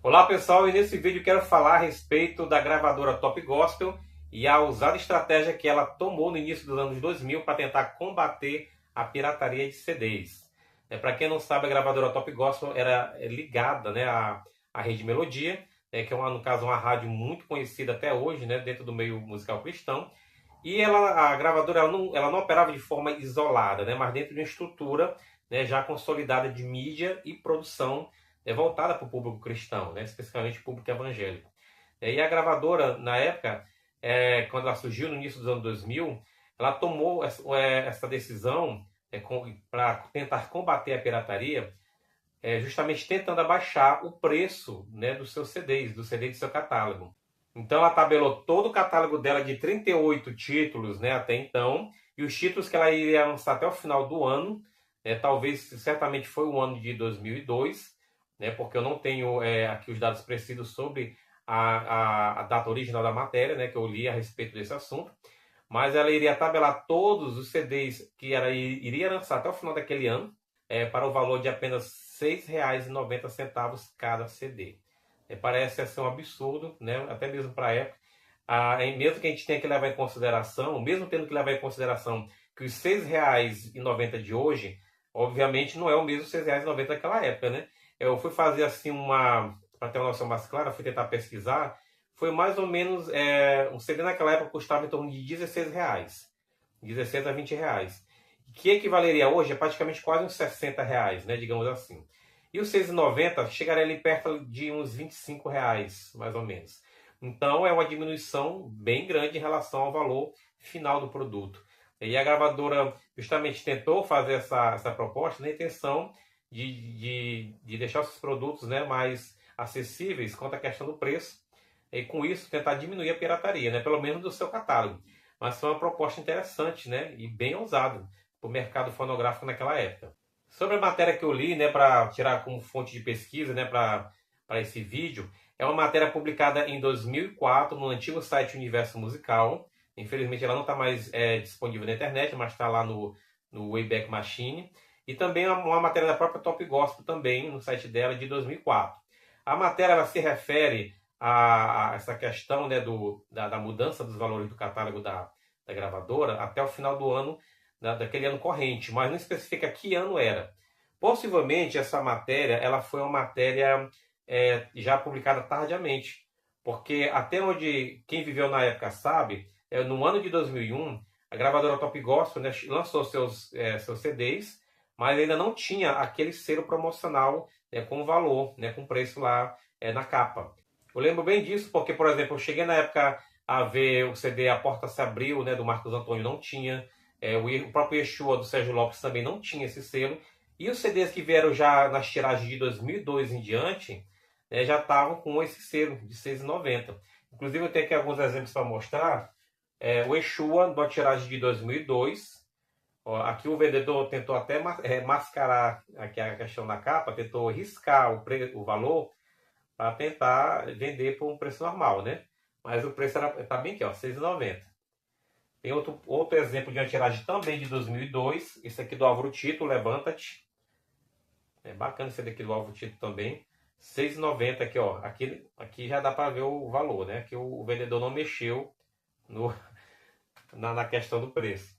Olá pessoal, e nesse vídeo quero falar a respeito da gravadora Top Gospel e a usada estratégia que ela tomou no início dos anos 2000 para tentar combater a pirataria de CDs. Para quem não sabe, a gravadora Top Gospel era ligada, à Rede Melodia, que é no caso uma rádio muito conhecida até hoje, dentro do meio musical cristão. E a gravadora ela não operava de forma isolada, mas dentro de uma estrutura, já consolidada de mídia e produção, voltada para o público cristão, especificamente o público evangélico. E a gravadora, na época, quando ela surgiu no início dos anos 2000, ela tomou essa decisão para tentar combater a pirataria, justamente tentando abaixar o preço, dos seus CDs, do CD do seu catálogo. Então ela tabelou todo o catálogo dela de 38 títulos, até então, e os títulos que ela iria lançar até o final do ano, certamente foi o ano de 2002, porque eu não tenho aqui os dados precisos sobre a data original da matéria, que eu li a respeito desse assunto, mas ela iria tabelar todos os CDs que ela iria lançar até o final daquele ano, para o valor de apenas R$ 6,90 cada CD. Parece ser um absurdo, até mesmo para a época. Mesmo que a gente tenha que levar em consideração, mesmo tendo que levar em consideração que os R$ 6,90 de hoje, obviamente não é o mesmo R$ 6,90 daquela época, Eu fui fazer assim para ter uma noção mais clara, fui tentar pesquisar, foi mais ou menos, um CD naquela época custava em torno de R$ 16, 16 a R$ 20, que equivaleria hoje a praticamente quase uns R$ 60, digamos assim. E os 6,90 chegaria ali perto de uns R$ 25, mais ou menos. Então é uma diminuição bem grande em relação ao valor final do produto. E a gravadora justamente tentou fazer essa proposta na intenção de deixar os produtos mais acessíveis quanto à questão do preço, e com isso tentar diminuir a pirataria, pelo menos do seu catálogo. Mas foi uma proposta interessante, e bem ousada para o mercado fonográfico naquela época. Sobre a matéria que eu li, para tirar como fonte de pesquisa, para esse vídeo, é uma matéria publicada em 2004 no antigo site Universo Musical. Infelizmente ela não está mais disponível na internet, mas está lá no Wayback Machine. E também uma matéria da própria Top Gospel também, no site dela, de 2004. A matéria ela se refere a essa questão da mudança dos valores do catálogo da gravadora até o final do ano, daquele ano corrente, mas não especifica que ano era. Possivelmente essa matéria ela foi uma matéria já publicada tardiamente, porque até onde quem viveu na época sabe, no ano de 2001, a gravadora Top Gospel lançou seus CDs, mas ainda não tinha aquele selo promocional com valor, com preço lá na capa. Eu lembro bem disso porque, por exemplo, eu cheguei na época a ver o CD A Porta Se Abriu, do Marcos Antônio, não tinha. O próprio Yeshua, do Sérgio Lopes, também não tinha esse selo. E os CDs que vieram já nas tiragens de 2002 em diante, já estavam com esse selo de R$ 6,90. Inclusive, eu tenho aqui alguns exemplos para mostrar. O Yeshua, da tiragem de 2002. Aqui o vendedor tentou até mascarar aqui a questão da capa, tentou riscar o valor para tentar vender por um preço normal, Mas o preço está bem aqui, R$ 6,90. Tem outro exemplo de uma tiragem também de 2002. Esse aqui do Álvaro Tito, Levanta-te. É bacana esse daqui do Álvaro Tito também. R$ 6,90 aqui, ó. Aqui já dá para ver o valor, Que o vendedor não mexeu na questão do preço.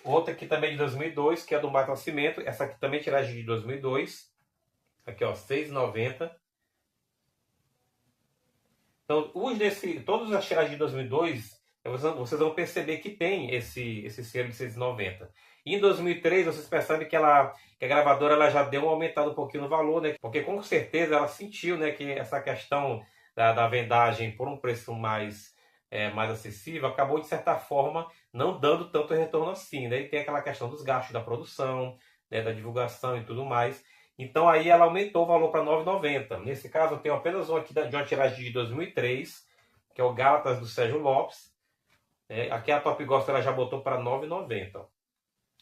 Outra aqui também de 2002, que é do Marco Nascimento. Essa aqui também é tiragem de 2002. Aqui, ó, R$ 6,90. Então, todas as tiragens de 2002, vocês vão perceber que tem esse selo de 6,90. E em 2003, vocês percebem que a gravadora ela já deu uma aumentada um pouquinho no valor, Porque com certeza ela sentiu, que essa questão da vendagem por um preço mais acessível acabou, de certa forma, não dando tanto retorno assim, E tem aquela questão dos gastos da produção, da divulgação e tudo mais. Então aí ela aumentou o valor para R$ 9,90. Nesse caso eu tenho apenas um aqui de uma tiragem de 2003, que é o Gálatas do Sérgio Lopes. Aqui a Top Gospel ela já botou para R$ 9,90.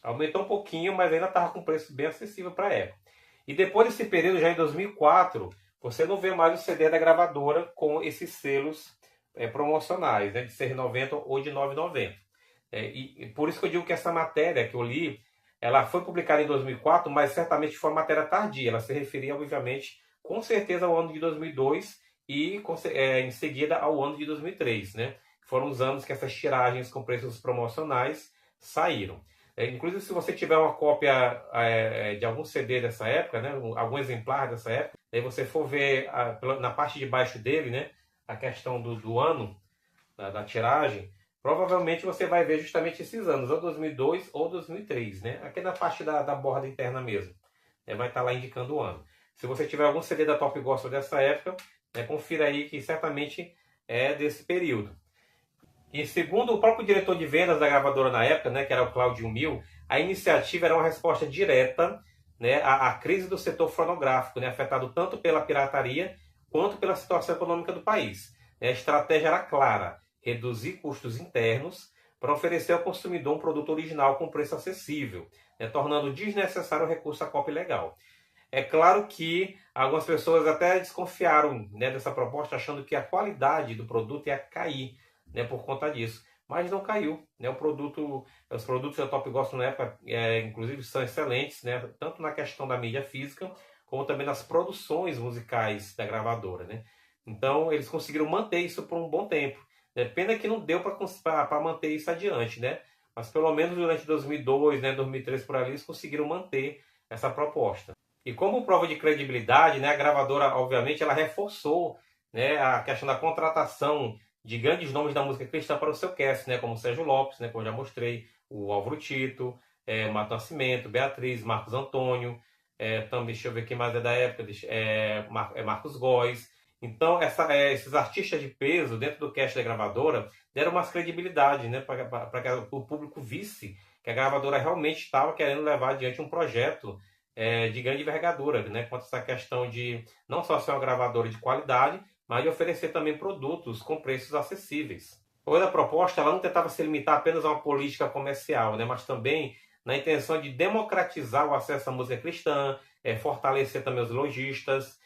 Aumentou um pouquinho, mas ainda estava com preço bem acessível para a época. E depois desse período, já em 2004, você não vê mais o CD da gravadora com esses selos promocionais, de R$ 6,90 ou de R$ 9,90. E por isso que eu digo que essa matéria que eu li, ela foi publicada em 2004, mas certamente foi uma matéria tardia. Ela se referia, obviamente, com certeza ao ano de 2002 e em seguida ao ano de 2003, né? Foram os anos que essas tiragens com preços promocionais saíram. Inclusive, se você tiver uma cópia de algum CD dessa época, né, algum exemplar dessa época, aí você for ver na parte de baixo dele, né, a questão do ano da tiragem, provavelmente você vai ver justamente esses anos, ou 2002 ou 2003, né? Aqui na parte da borda interna mesmo, vai estar lá indicando o ano. Se você tiver algum CD da Top Gospel dessa época, confira aí que certamente é desse período. E segundo o próprio diretor de vendas da gravadora na época, né, que era o Cláudio Mil, a iniciativa era uma resposta direta, né, à crise do setor fonográfico, né, afetado tanto pela pirataria quanto pela situação econômica do país. A estratégia era clara: reduzir custos internos para oferecer ao consumidor um produto original com preço acessível, né, tornando desnecessário o recurso à cópia ilegal. É claro que algumas pessoas até desconfiaram, né, dessa proposta, achando que a qualidade do produto ia cair, né, por conta disso. Mas não caiu, né? Os produtos da Top Gospel na época, inclusive, são excelentes, né? Tanto na questão da mídia física, como também nas produções musicais da gravadora, né? Então, eles conseguiram manter isso por um bom tempo. Pena que não deu para manter isso adiante, né? Mas pelo menos durante 2002, né, 2003 por ali, eles conseguiram manter essa proposta. E como prova de credibilidade, né, a gravadora, obviamente, ela reforçou, né, a questão da contratação de grandes nomes da música cristã para o seu cast, né, como o Sérgio Lopes, né, como eu já mostrei, o Álvaro Tito, Mato Nascimento, Beatriz, Marcos Antônio, também, deixa eu ver quem mais é da época, Marcos Góes. Então, esses artistas de peso dentro do cast da gravadora deram mais credibilidade, né, para que o público visse que a gravadora realmente estava querendo levar adiante um projeto de grande envergadura, né, quanto a essa questão de não só ser uma gravadora de qualidade, mas de oferecer também produtos com preços acessíveis. Pois a proposta ela não tentava se limitar apenas a uma política comercial, né, mas também na intenção de democratizar o acesso à música cristã, fortalecer também os lojistas,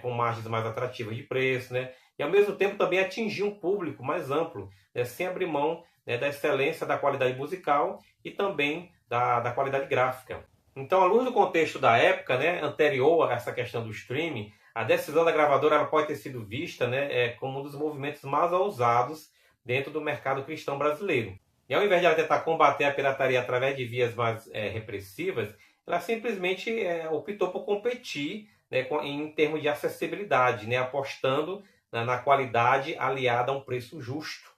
com margens mais atrativas de preço, né, e ao mesmo tempo também atingir um público mais amplo, né, sem abrir mão, né, da excelência da qualidade musical e também da qualidade gráfica. Então, à luz do contexto da época, né, anterior a essa questão do streaming, a decisão da gravadora ela pode ter sido vista, né, como um dos movimentos mais ousados dentro do mercado cristão brasileiro. E ao invés de ela tentar combater a pirataria através de vias mais repressivas, ela simplesmente optou por competir, né, em termos de acessibilidade, né, apostando na qualidade aliada a um preço justo,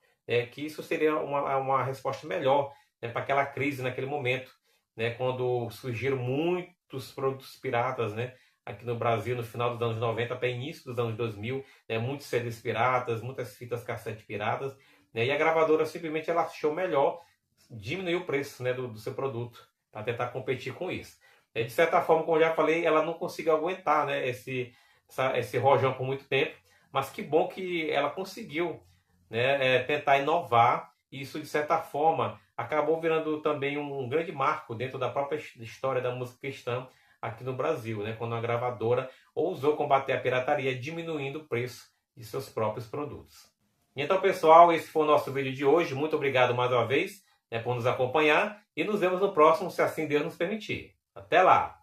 que isso seria uma resposta melhor, né, para aquela crise naquele momento, né, quando surgiram muitos produtos piratas, né, aqui no Brasil no final dos anos 90 até início dos anos 2000, né, muitos CDs piratas, muitas fitas cassete piratas, né, e a gravadora simplesmente ela achou melhor diminuir o preço, né, do seu produto para tentar competir com isso. De certa forma, como eu já falei, ela não conseguiu aguentar, né, esse rojão por muito tempo, mas que bom que ela conseguiu, né, tentar inovar, e isso de certa forma acabou virando também um grande marco dentro da própria história da música cristã aqui no Brasil, né, quando a gravadora ousou combater a pirataria diminuindo o preço de seus próprios produtos. Então, pessoal, esse foi o nosso vídeo de hoje. Muito obrigado mais uma vez, né, por nos acompanhar e nos vemos no próximo, se assim Deus nos permitir. Até lá!